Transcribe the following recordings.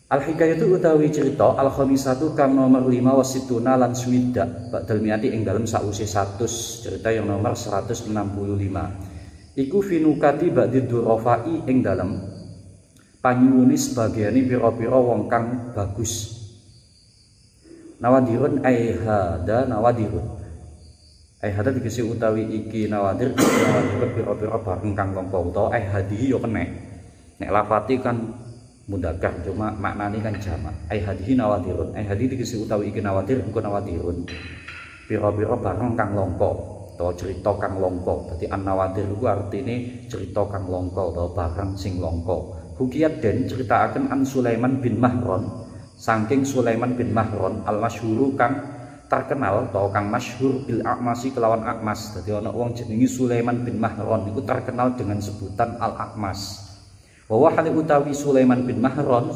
Al-hikayatu utawi cerita al-khamisatu kang nomor 5 wasituna lan swida ba'dal miati ing dalem sause 100 cerita yang nomor 165 iku finukati ba'di durrafai ing dalem panyuwuni sebagiane pira-pira wong kang bagus. Nawadirun aihada nawadirun aihada dikisi utawi iki nawadir pira-pira bareng kang longko utawa aihadihi yo kenek nek lafati kan mudakar cuma maknane kan jamak. Aihadihi nawadirun aihadi dikisi utawi iki nawadir engko nawadirun pira-pira bareng kang longko utawa cerita kang longko. Dadi an-nawadir iku artine cerita kang longko utawa barang sing longko. Hukiyat den ceritakaken an Sulaiman bin Mahron saking Sulaiman bin Mahron al-masyhuru kang terkenal atau kang masyhur bil A'masi kelawan A'mas. Dadi ana wong jenenge Sulaiman bin Mahron iku terkenal dengan sebutan al-A'mas. Wa hale utawi Sulaiman bin Mahron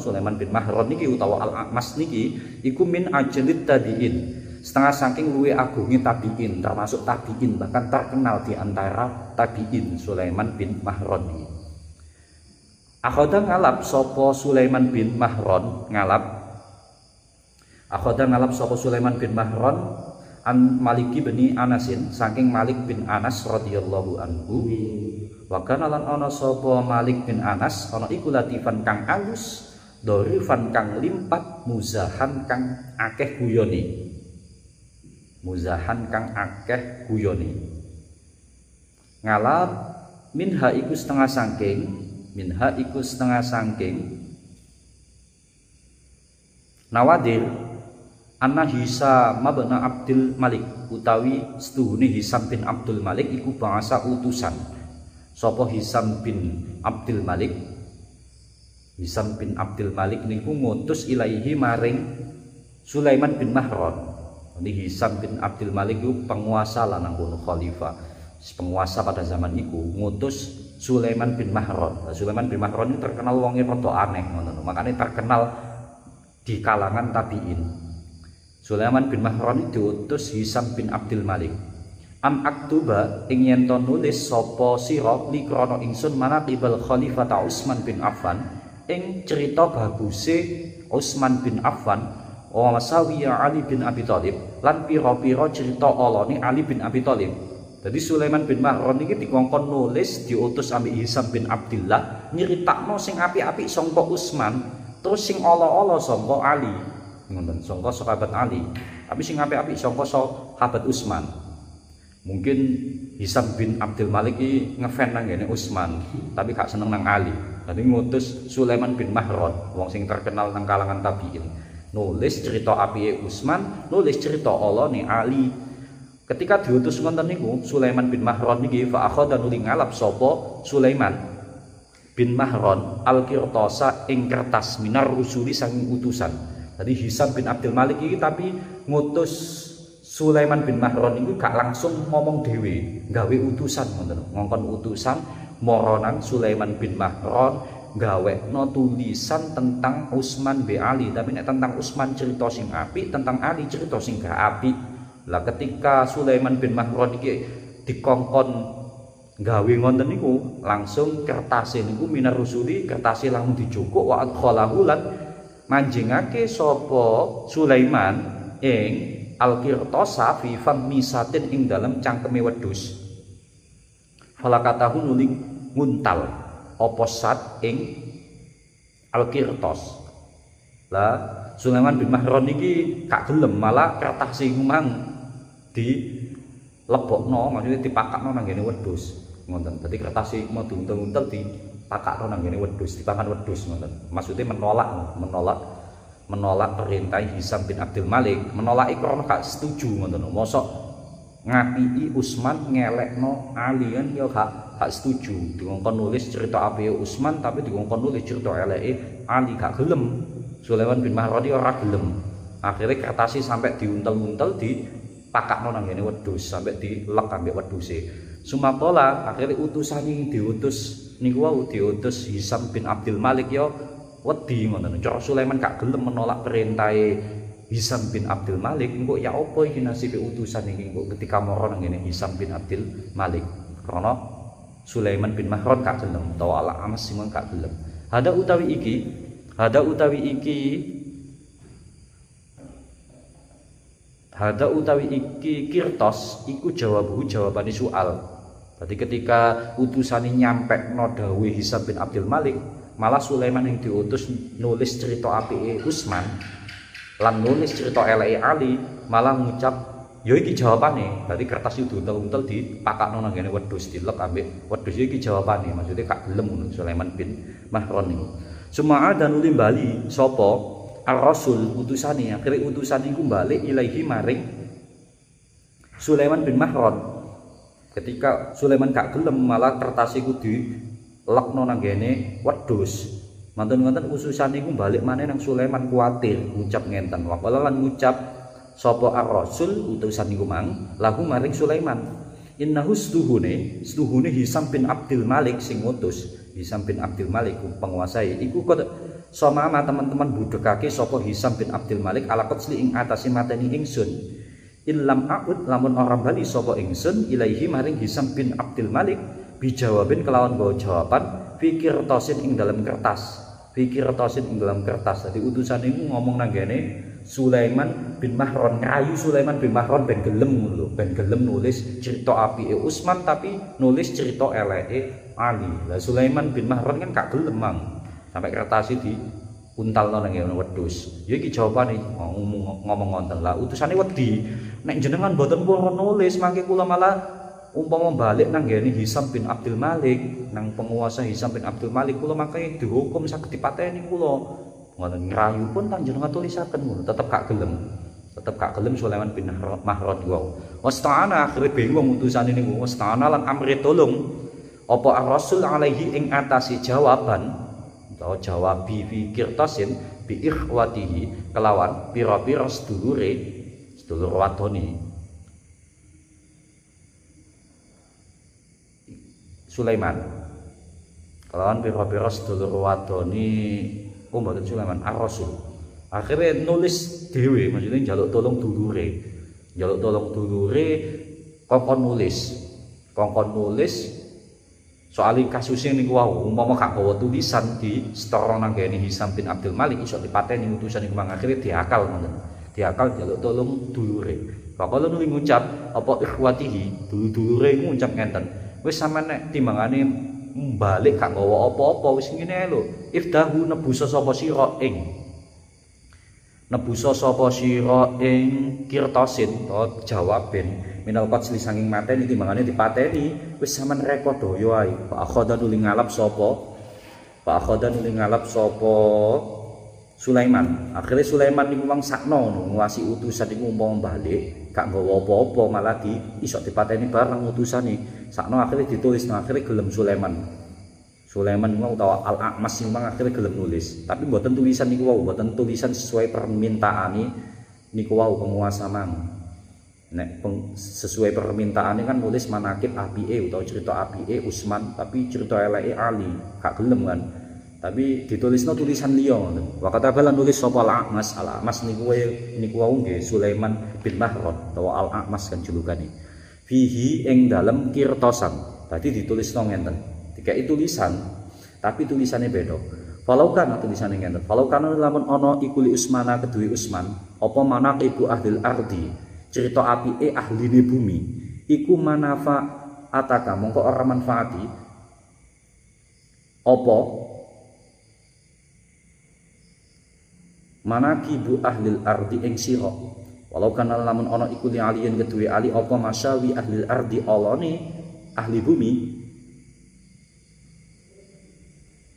niki utawa al-A'mas niki iku min ajlit tabiin setengah saking luwe agunge tabiin termasuk tabiin bahkan terkenal di antara tabiin Sulaiman bin Mahron niki. Akhoda ngalap sapa Sulaiman bin Mahron sapa Sulaiman bin Mahron an Maliki bin Anasin saking Malik bin Anas radhiyallahu anhu. Wa kana lan ana sapa Malik bin Anas ana iku latifan kang alus dorifan kang limpat muzahan kang akeh guyone ngalap minha iku setengah sangking nawadir anna Hisam bin Abdul Malik utawi setuhune Hisam bin Abdul Malik iku bangsa utusan. Sapa Hisam bin Abdul Malik niku ngutus ilaihi maring Sulaiman bin Mahron. Jadi Hisam bin Abdul Malik itu penguasa lanang kono khalifah, penguasa pada zaman iku ngutus Sulaiman bin Mahron. Sulaiman bin Mahron ini terkenal wonge rada aneh ngono. Makanya terkenal di kalangan tabiin. Sulaiman bin Mahron diutus Hisam bin Abdul Malik. An aktuba ing yen to nulis sapa sira li krana ingsun manaqibal khalifata Utsman bin Affan ing cerita baguse Utsman bin Affan wa masawiya Ali bin Abi Thalib lan pira-pira cerita alane Ali bin Abi Thalib. Jadi Sulaiman bin Mahron iki dikongkon nulis diutus ambek Hisam bin Abdullah nyeritakno sing apik-apik sangka Utsman terus sing ala-ala sangka Ali ngoten sangka sahabat Ali tapi sing apik-apik sangka sahabat Utsman. Mungkin Hisam bin Abdul Malik ini ngefan nang ngene Utsman, tapi gak seneng nang Ali. Jadi ngutus Sulaiman bin Mahron, wong sing terkenal nang kalangan tabiin. Nulis cerita apike Utsman, nulis cerita alane Ali. Ketika diutus ngoten niku, Sulaiman bin Mahron niki fa akhadha nuli ngalap sapa Sulaiman bin Mahron al-qirtasa ing kertas minar rusuli saking utusan. Jadi Hisam bin Abdul Malik iki tapi ngutus Sulaiman bin Mahron itu gak langsung ngomong dewe, gawe utusan ngoten. Ngongkon utusan moronan Sulaiman bin Mahron gawekno tulisan tentang Utsman bin Ali, tapi nek tentang Utsman cerita sing apik, tentang Ali cerita sing gak apik. Lah ketika Sulaiman bin Mahron iki dikongkon gawe ngoten niku, langsung kertase niku minar rusuli, kertase langsung dijukuk wa adkhalahu lan manjingake sapa Sulaiman ing al-qirtasa fi fammi satin ing dalam cangkeme wedhus. Falakatahu nuli nguntal apa sat ing al-qirtas. Lah Sulaiman bin Mahron iki gak gelem malah kertas sing mang dilebokno maksudnya dipakakno nang ngene wedhus ngoten. Dadi kertas sing mau diuntel-untel dipakakno nang ngene wedhus, dipakan wedhus ngoten. Maksudnya menolak perintah Hisam bin Abdul Malik, menolak karena gak setuju ngoten. Mosok ngapiki Utsman ngelekno Ali kan ya gak setuju. Dikongkon nulis cerita apike Utsman tapi dikongkon nulis cerita eleke Ali gak gelem. Sulaiman bin Mahron ora gelem. Akhirnya kertasnya sampai diuntel-untel dipakakno nang ngene wedhus sampai dilek ambek wedhuse. Sumatola akhirnya utusan ini diutus niku diutus Hisam bin Abdul Malik ya wedi ngoten. Cara Sulaiman gak gelem menolak perintah Hisam bin Abdul Malik, engko ya apa iki nasibe utusan iki engko ketika mara nang ngene Hisam bin Abdul Malik. Karena Sulaiman bin Mahron gak gelem utawa Al-A'mas gak gelem. Ada utawi iki Hada utawi iki kirtos iku jawabane soal. Berarti ketika utusane nyampe no dawuh Hisam bin Abdul Malik, malah Sulaiman yang diutus nulis cerita apike Utsman lan nulis cerita eleke Ali, malah ngucap ya iki jawabane. Berarti kertas itu untel-untel dipakakno nang ngene wedhus dilek ambek wedhus iki jawabane. Maksudnya gak gelem ngono Sulaiman bin Mahron niku. Suma'a dan uli bali sapa Ar-Rasul utusane, akhire utusane iku balik ilaihi maring Sulaiman bin Mahron. Ketika Sulaiman gak gelem, malah kertas iku dilekno nang ngene wedhus. Manten-manten utusane iku balik maneh nang Sulaiman kuwatir ngucap ngenten. Waqala lan ngucap sapa Ar-Rasul utusan iku mang lahu maring Sulaiman. Innahu stuhune Hisam bin Abdul Malik sing ngutus. Hisam bin Abdul Malik penguasai iku kok somama teman-teman budekake sapa Hisam bin Abdul Malik ala qatsli ing atase mateni ingsun. Illam a'ud lamun ora bali sapa ingsun ilaihi maring Hisam bin Abdul Malik bijawabin kelawan bawa jawaban fikir tosin ing dalam kertas. Jadi utusan iku ngomong nang gene Sulaiman bin Mahron, ngayu Sulaiman bin Mahron ben gelem nulis cerita apike Utsman tapi nulis cerita eleke Ali. Lah Sulaiman bin Mahron kan gak gelem mang. Sampai kertas di untalno nang ngene wedhus. Ya iki jawabane ngomong ngonten. Lah utusane wedi nek jenengan mboten purun nulis mangke kula malah umpama balik nang ngene Hisam bin Abdul Malik, nang penguasa Hisam bin Abdul Malik kula mangke dihukum saged dipateni kula. Ngoten ngerayu pun panjenengan tulisaken ngono tetep gak gelem Sulaiman bin Mahron wau. Wasta'ana akhire bingung utusane niku wasta'ana lan amri tolong apa Ar-Rasul alaihi ing atase jawaban atau jawabi fi kirtasin bi ikhwatihi kelawan pira-pira sedulur wadoni Sulaiman kelawan pira-pira sedulur wadoni mboten Sulaiman Ar-Rasul akhirnya nulis dhewe, maksudnya njaluk tolong dulure kongkon nulis soal kasusnya niku wau umpama gak gawa tulisan di store nang kene Hisam bin Abdul Malik iso dipateni utusan iku mang akhire diakal ngoten. Diakal njaluk tolong dulure. Bakal nuli ngucap apa ikhwatihi, dulure iku ngucap ngenten. Wis sampean nek timbangane balik gak gawa apa-apa wis ngene lho. Ifdahu nebusa sapa sira ing kirtasin to jawaben minal qatsli sanging mateni timbangane dipateni wis sampean rekodaya ae. Pak akhodan nuli ngalap sapa Sulaiman. Akhirnya Sulaiman niku wong sakno nguwasi utusan iku umpama balik gak nggawa apa-apa malah iso dipateni bareng utusane. Sakno akhirnya ditulis akhirnya gelem Sulaiman niku utawa Al-A'mas niku akhirnya gelem nulis. Tapi mboten tulisan niku wau, mboten tulisan sesuai permintaane niku wau penguasa mang. Nek sesuai permintaannya kan nulis manakib apike utawa cerita apike Utsman tapi cerita eleke Ali gak gelem kan. Tapi ditulisno tulisan liya ngoten. Wa katabalan nulis sapa Al-A'mas niku wau nggih Sulaiman bin Mahron utawa Al-A'mas kan julukane. Fihi ing dalem kirtosan. Tadi ditulisno ngenten. Dikai tulisan tapi tulisannya beda. Falau kana tulisane ngenten. Falau kana lamun ana iku li Utsmana kedue Utsman apa manaqibu ahlil ardi cerita apike ahline bumi iku manafa ataka mongko ora manfaati apa manaqibu ahlil ardi ing sira walau kana lamun ana iku li aliyen kedue ali apa masyawi ahlil ardi alone ahli bumi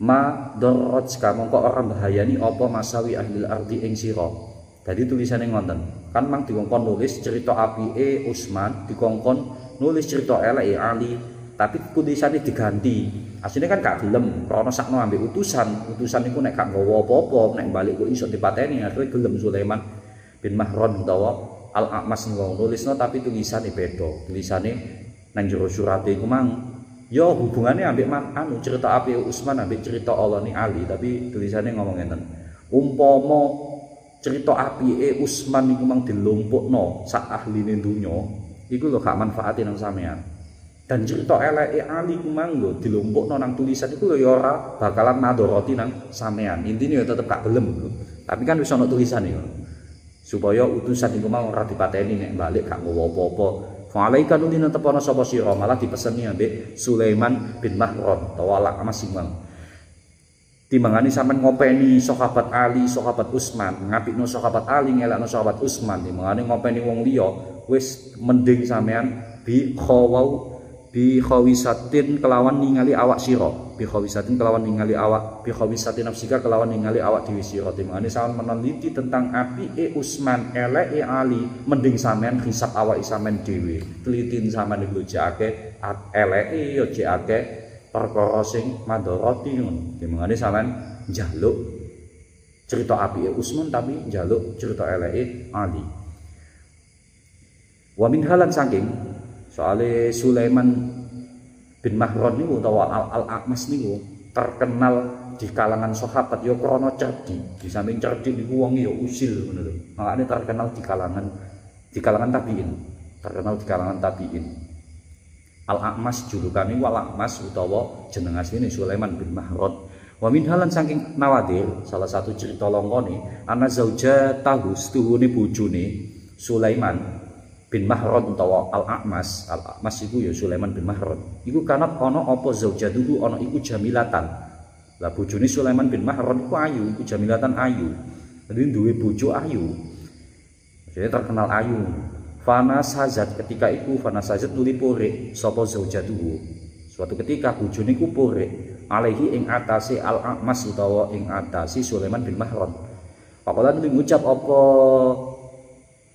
ma darrat ka mongko ora bahayani apa masawi ahlil ardi ing sira. Jadi tulisannya ngonten kan mang dikongkon nulis cerita apike Utsman, dikongkon nulis cerita eleke Ali, tapi tulisannya diganti. Asline kan gak gelem, krana sakno ambek utusan iku nek gak nggawa apa-apa, nek balik kok iso dipateni. Akhire gelem Sulaiman bin Mahron utawa Al-A'mas nulisno tapi tulisannya beda. Tulisannya nang jero surate iku mang ya hubungannya ambek cerita apike Utsman ambek cerita Allah ni Ali, tapi tulisannya ngomong ngenten. Umpama cerita apike Utsman niku mang dilumpukno sak ahline donya iku lho gak manfaate nang sampean. Dan cerita eleke Ali ku manggo dilumpukno nang tulisan iku ya ora bakalan madoroti nang sampean. Intine ya tetep gak gelem. Tapi kan wis ana tulisan ya. Supaya utusan iku mau ora dipateni nek balik gak ngowo apa-apa. Fa'alaika nulina tepana sapa sira malah dipeseni ambek Sulaiman bin Mahran utawa Al-A'mas imam. Timbangane sampean ngopeni sahabat Ali, sahabat Utsman, ngapikno sahabat Ali, ngelakno sahabat Utsman, timbangane ngopeni wong liya wis mending sampean bi khawisatin kelawan ningali awak sira, bi khawisatin kelawan ningali awak, bi khawisatin nafsika kelawan ningali awak dhewe sira. Timbangane sampean meneliti tentang apike Utsman, eleke Ali, mending sampean hisab awake sampean dhewe. Telitin sampean iku jake eleke ya jake perkara sing madharati ngono. Dimangane sampean njaluk cerita apike Utsman tapi njaluk cerita eleke Ali. Wa min halan saking soale Sulaiman bin Mahran niku utawa Al-A'mas niku terkenal di kalangan sahabat ya krana cerdik. Di samping cerdik niku wong ya usil ngono lho. Makane terkenal di kalangan tabi'in. Terkenal di kalangan tabi'in. Al-A'mas julukane Al-A'mas utawa jeneng asline Sulaiman bin Mahran. Wa min halan saking nawadir salah satu cerita longkone ana zaujatahu stuhune bojone Sulaiman bin Mahran utawa Al-A'mas. Al-A'mas iku ya Sulaiman bin Mahran. Iku kanat ana apa zaujatuhu ana iku jamilatan. Lah bojone Sulaiman bin Mahran iku ayu, iku jamilatan ayu. Dadi duwe bojo ayu. Jadi terkenal ayu. Fanasazat ketika iku fanasazat nuli pore sapa zaujatuhu. Suatu ketika bojone iku pore alaihi ing atase Al-A'mas utawa ing atase Sulaiman bin Mahran. Pakolan ngucap apa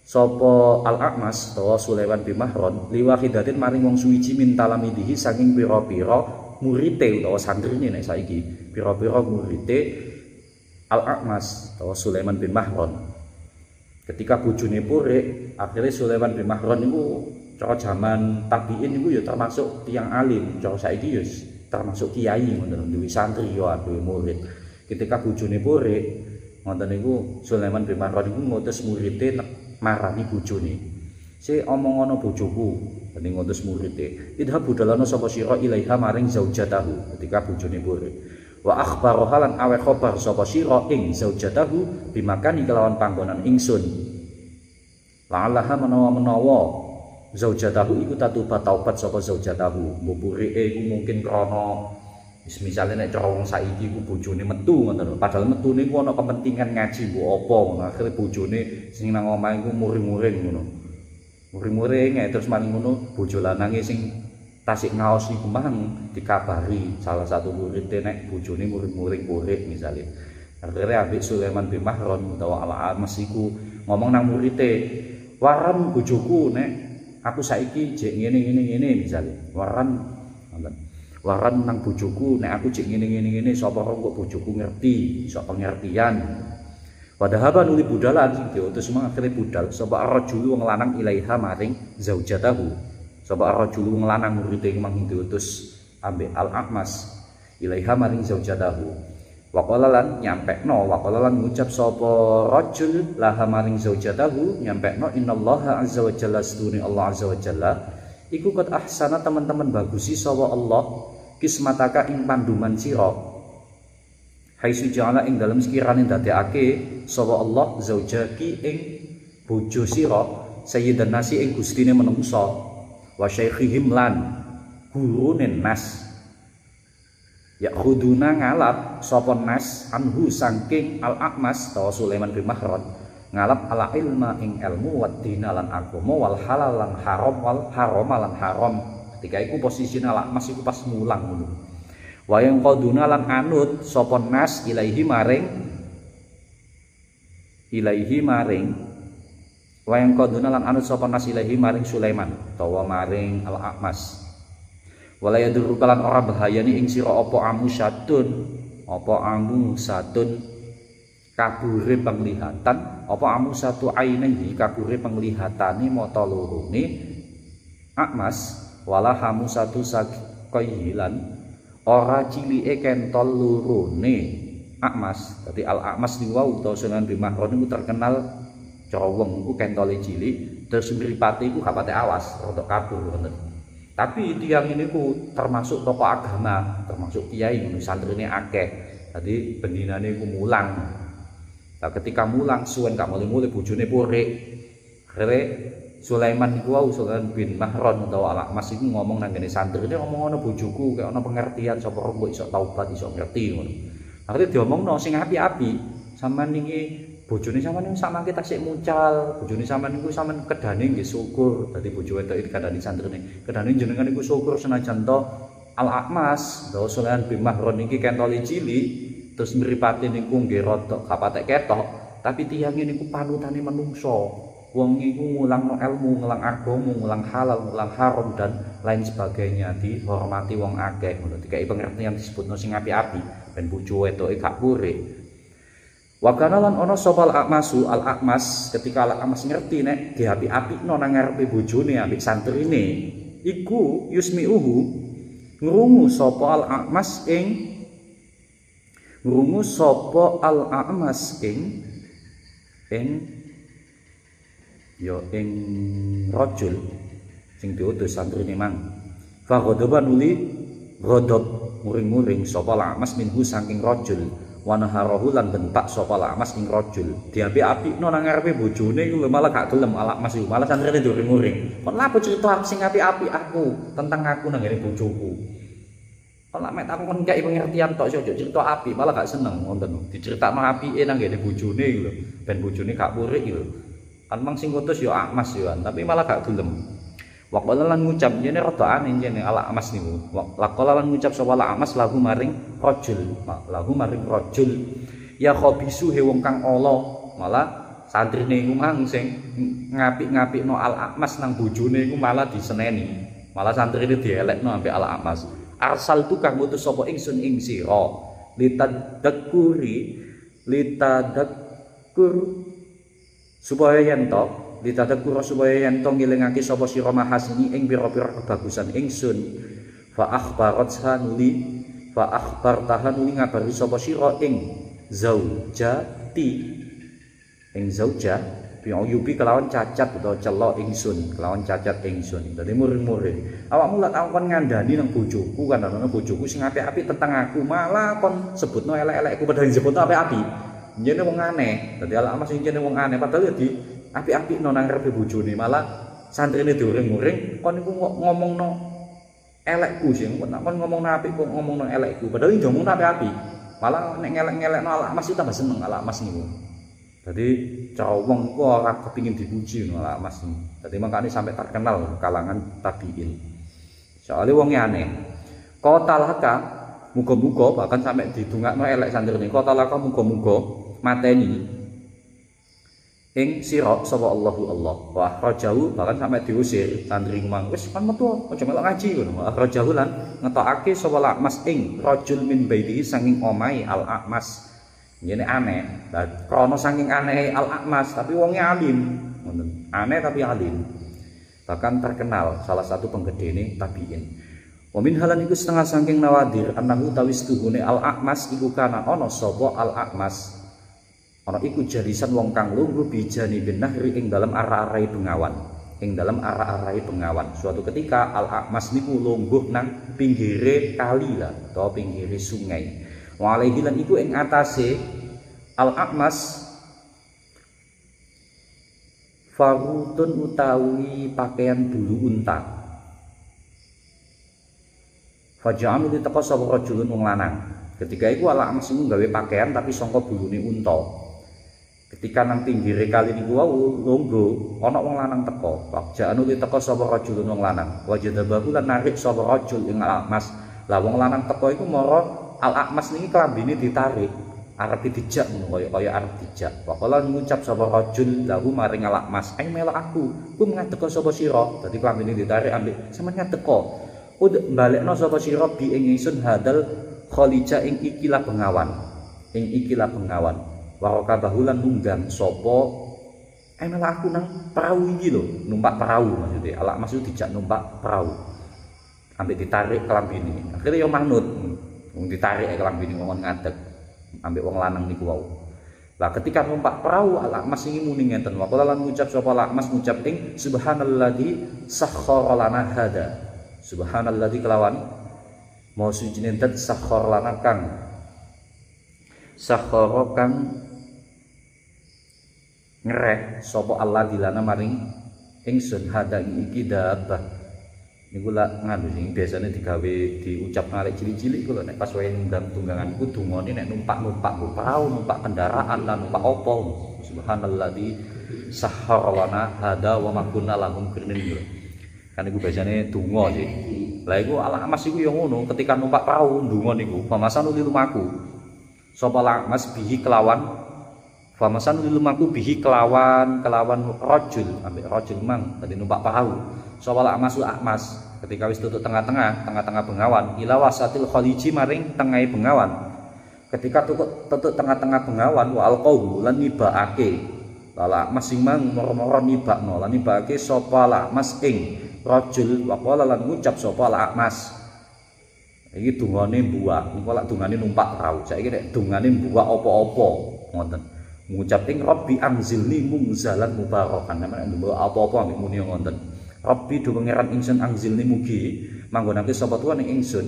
sapa Al-A'mas utawa Sulaiman bin Mahran liwahidatin maring wong suwiji min talamidihi saking pira-pira murite utawa santrine nek saiki pira-pira murite Al-A'mas utawa Sulaiman bin Mahran. Ketika bojone purek, akhirnya Sulaiman bin Mahran niku cara zaman tabiin niku ya termasuk tiyang alim, cara saiki ya termasuk kiai ngoten duwe santri ya duwe murid. Ketika bojone purek, ngoten niku Sulaiman bin Mahran niku ngutus muride marani bojone. "Si omong ana bojoku," dene ngutus muride. "Idhab budalana sapa sira ilaiha maring zaujatahu." Ketika bojone purek. Wa akhbaro halan awe khobar sapa sira ing zaujatahu bimakani kelawan panggonan ingsun. La'allaha menawa zaujatahu iku tatuba taubat sapa zaujatahu. Mbupurike iku mungkin krana misale nek cara wong saiki iku bojone metu ngoten lho. Padahal metune iku ana kepentingan ngaji mbok apa ngono. Akhire bojone sing nang omah iku muring-muring ngono. Muring-muring terus maning ngono bojo lanange sing tasik ngaos iku mang dikabari salah satu murid nek bojone muring-muring purek misale. Akhirnya ambek Sulaiman bin Mahran utawa Al-A'mas iku ngomong nang murite, "Waran bojoku nek aku saiki jek ngene misale. Waran nang bojoku nek aku jek ngene sapa kok bojoku ngerti, iso pengertian." Padahal nuli budalan sing diutus mang akhire budal sapa rajul wong lanang ilaiha maring zaujatahu. Sapa rajul wong lanang murid iki mang diutus ambek Al-A'mas ilaiha maring zaujatahu. Waqala lan nyampekno, waqala lan ngucap sapa rajul laha maring zaujatahu nyampekno innallaha azza wa jalla astuni Allah azza wa jalla iku qad ahsana teman-teman bagusi sapa Allah kismataka ing panduman sira. Haitsu ja'ala ing dalem sekirane ndadekake sapa Allah zaujaki ing bojo sira sayyidan nasi ing gustine menungsa. Wa syaikhihim lan gurune nas ya khuduna ngalap sapa nas anhu saking Al-A'mas tawa Sulaiman bin Mahran ngalap ala ilma ing ilmu wa dina lan agama wal halal lan haram wal haram lan haram. Ketika iku posisi Al-A'mas iku pas mulang ngono. Wa yang qaduna lan anut sapa nas ilaihi maring wayang koduna lan anut sapa nas ilahi maring Sulaiman utawa maring Al-A'mas. Wala yadurru kalan ora bahayani ing sira apa amusatun kabure penglihatan apa amusatu ainihi kabure penglihatane mata lorone A'mas wala hamusatu sakailan ora cilike kentol lorone A'mas. Dadi Al-A'mas niku utawa Sulaiman bin Mahran niku terkenal cara wong iku kentole cilik terus mripate iku gak pate awas rada kabur ngoten. Tapi tiang ini ku termasuk tokoh agama, termasuk kiai, santrine akeh. Jadi bendinane ku mulang. Nah, ketika mulang suwen gak mulai-mulai bojone purik. Akhire Sulaiman iku wau Sulaiman bin Mahron utawa Al-A'mas iku ngomong nang ngene santrine, ngomong ana bojoku kayak ana pengertian sapa kok iso taubat iso ngerti ngono. Akhire diomongno sing api-api, sampean niki bojone sampean niku sak mangke tasik mucal, bojone sampean niku sampean kedane nggih syukur. Dadi bojo wedok iki kadane santrine, kedane jenengan niku syukur senajan to Al-A'mas, utawa Sulaiman bin Mahron iki kentole cilik, terus mripate niku nggih rada kapatek ketok, tapi tiyang niku panutane menungso. Wong iku ngulang ilmu, ngulang agama, ngulang halal, ngulang haram dan lain sebagainya, dihormati wong akeh ngono. Dikai pengertian disebutno sing api-api ben bojo wedoke gak purik. Wa kana lan ana sapa Al-A'mas ketika Al-A'mas ngerti nek diapi-apikno nang ngarepe bojone ambek santrine iku yusmiuhu ngrungu sapa Al-A'mas ing rajul sing diutus santrine mang. Fa ghadaban uli ghadab muring-muring sapa Al-A'mas minhu saking rajul. Wanaharahu lan bentak sapa Al-A'mas ing rajul. Diapi-apikno nang ngarepe bojone iku malah gak gelem Al-A'mas iku, malah santrine muring-muring. Kon lapo cerita sing api-api aku tentang aku nang ngene bojoku. Kon lak mek takon kei pengertian tok ojo cerita api, malah gak seneng ngoten. Diceritakno apike nang ngene bojone iku lho, ben bojone gak purik iku lho. Kan mang sing ngutus ya A'mas ya, tapi malah gak gelem. Waqala lan ngucap jene rada aneh jene Al-A'mas niku. Waqala lan ngucap sapa Al-A'mas lahu maring rajul. Ya khabisu he wong kang ala, malah santrine iku mang sing ngapik-ngapikno Al-A'mas nang bojone iku malah diseneni. Malah santrine dielekno ambek Al-A'mas. Arsal tu kang ngutus sapa ingsun ing sira litadakkur supaya yen to ngelingake sapa sira mahasini ing pira-pira kebagusan ingsun. Fa akhbartahan ngabari sapa sira ing zaujati ing zaujah bi'uyubi kelawan cacat utawa celok ingsun, kelawan cacat ingsun. Dadi murid-murid awakmu lak tau kon ngandani nang bojoku kan ana bojoku sing apik-apik tentang aku, malah kon sebutno elek-elekku padahal disebutno apik-apik. Jene wong aneh, dadi Al-A'mas sing jene wong aneh padahal ya di apik-apikno nang ngarepe bojone, malah santrine diuring-uring kon niku ngomongno elekku sing kon ngomongno apik kok ngomongno elekku, padahal iki ngomongno apik-apik. Malah nek ngelek-ngelekno Al-A'mas itu tambah seneng Al-A'mas niku. Dadi cara wong iku ora kepengin dipuji ngono Al-A'mas niku. Dadi makane sampai terkenal kalangan tabiin. Soale wong aneh. Qatalaka muga-muga bahkan sampai didungakno elek santrine. Qatalaka muga-muga mateni ing sira sapa Allahu Allah. Wa rajahu bahkan sampai diusir santri mang wis kan metu aja melok ngaji ngono. Rajahu lan ngetokake sapa Al-A'mas ing rajul min baiti saking omahe Al-A'mas. Ngene aneh. Lah krana saking aneh Al-A'mas tapi wonge alim. Ngoten. Aneh tapi alim. Bahkan terkenal salah satu penggedene tabiin. Wa min halan iku setengah saking nawadir annahu tawistuhune Al-A'mas iku kana ana sapa Al-A'mas ana iku jarisan wong kang lungguh bijani bin nahri ing dalam arah-arahe bengawan. Suatu ketika Al-A'mas niku lungguh nang pinggire kali lah utawa pinggire sungai. Wa alaihi lan iku ing atase Al-A'mas farutun utawi pakaian bulu unta. Faja'alu diteka sapa rajulun wong lanang. Ketika iku Al-A'mas iku gawe pakaian tapi saka bulune unta. Ketika nang pinggire kali niku wau lungguh ana wong lanang teka. Faja'alu diteka sapa rajulun wong lanang. Wajadabahu lan narik sapa rajul ing Al-A'mas. Lah wong lanang teka iku mara Al-A'mas niki klambine ditarik arep dijak ngono kaya arep dijak. Wakala ngucap sapa rajul lahu maring Al-A'mas, "Aing melok aku, ku ngadeka sapa sira?" Dadi klambine ditarik ambek sampeyan ngadeka. Balekno sapa sira bi ing ingsun hadal khalija ing ikilah bengawan. Wa kabahulan nunggang sapa melok aku nang perahu iki lho, numpak perahu maksudnya. Al-A'mas itu dijak numpak perahu. Ambek ditarik klambine. Akhire yo manut. Wong ditarik klambine wong ngadeg ambek wong lanang niku wau. Lah ketika numpak perahu Al-A'mas iki muni ngenten. Wa qala lan ngucap sapa Al-A'mas ngucap ing subhanalladzi sakhkhara lana hada. Subhanalladzi kelawan mau suci dat sakhor lana kang sakhara kang ngereh sapa Allah dilana maring ingsun hada iki dabah niku lak nganu sing biasane digawe diucap nalek cilik-cilik iku lho nek pas wae nundang tungganganku dungane nek numpak-numpak perahu, numpak kendaraan lan numpak apa. Subhanalladzi sahhara lana hada wa ma kunna lahum qurinin. Kan iku biasane donga sih. Lah iku alamas iku ya ngono, ketika numpak perahu ndonga niku famasanu lilumaku. Sapa lamas bihi kelawan famasanu lilumaku bihi kelawan rajul ambek rajul mang tadi numpak perahu. Sapa lamas akmas ketika wis tutuk tengah-tengah bengawan ila wasatil khaliji maring tengahe bengawan. Ketika tutuk tengah-tengah bengawan wa alqahu lan nibaake. Lala mas sing mang moro-moro nibakno lan nibake sapa lamas ing rajul wa qala lan ngucap sapa lamas. Iki dungane mbuwak, niku lak dungane numpak perahu. Saiki nek dungane mbuwak apa-apa ngoten. Ngucap ing Rabbi anzilni munzalan mubarakan. Nek mbuwak apa-apa ambek muni ngoten. Rabbi do pangeran ingsun anzilni mugi manggonake sapa tuwa ning ingsun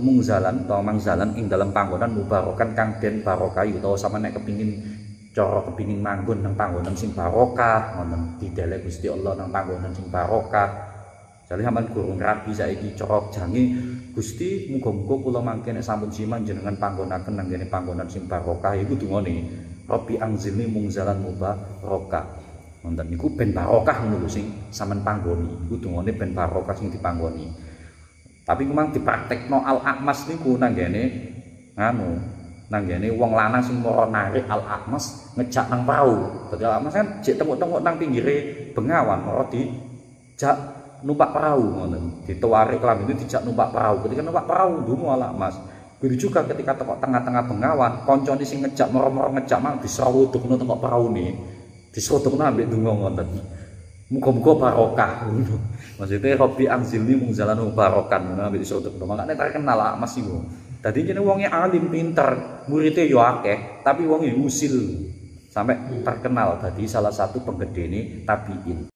mungzalan utawa mangzalan ing dalam panggonan mubarakan kang den barokah utawa sampe nek kepingin manggon nang panggonan sing barokah ngoten didelek Gusti Allah nang panggonan sing barokah. Jare sampean gurung rabi saiki cara jange Gusti muga-muga kula mangke nek sampun siman jenengan panggonaken nang kene panggonan sing barokah iku dungane Rabbi anzilni mungzalan mubarakah. Wonten niku ben barokah ngono lho sing sampean panggoni. Iku dungane ben barokah sing dipanggoni. Tapi memang dipraktekno al-akmas niku nang kene nganu, nang kene wong lanang sing mara narik al-akmas ngejak nang perahu. Dadi al-akmas kan jek tengok-tengok nang pinggire bengawan mara dijak numpak perahu ngoten. Dituwari klambine dijak numpak perahu. Ketika numpak perahu ndonga al-akmas. Begitu juga ketika tengok tengah-tengah bengawan, koncone sing ngejak mara-mara ngejak mang disrawudukno tengok peraune. Disodokno ambek donga ngoten. Muga-muga barokah. Maksudnya Rabbi anzilni mungzalan mubarokan ambek disodokno. Makane terkenal Mas iku. Dadi jenenge wonge alim pinter, muridé yo akeh, tapi wonge usil. Sampai terkenal dadi salah satu penggedene tabiin.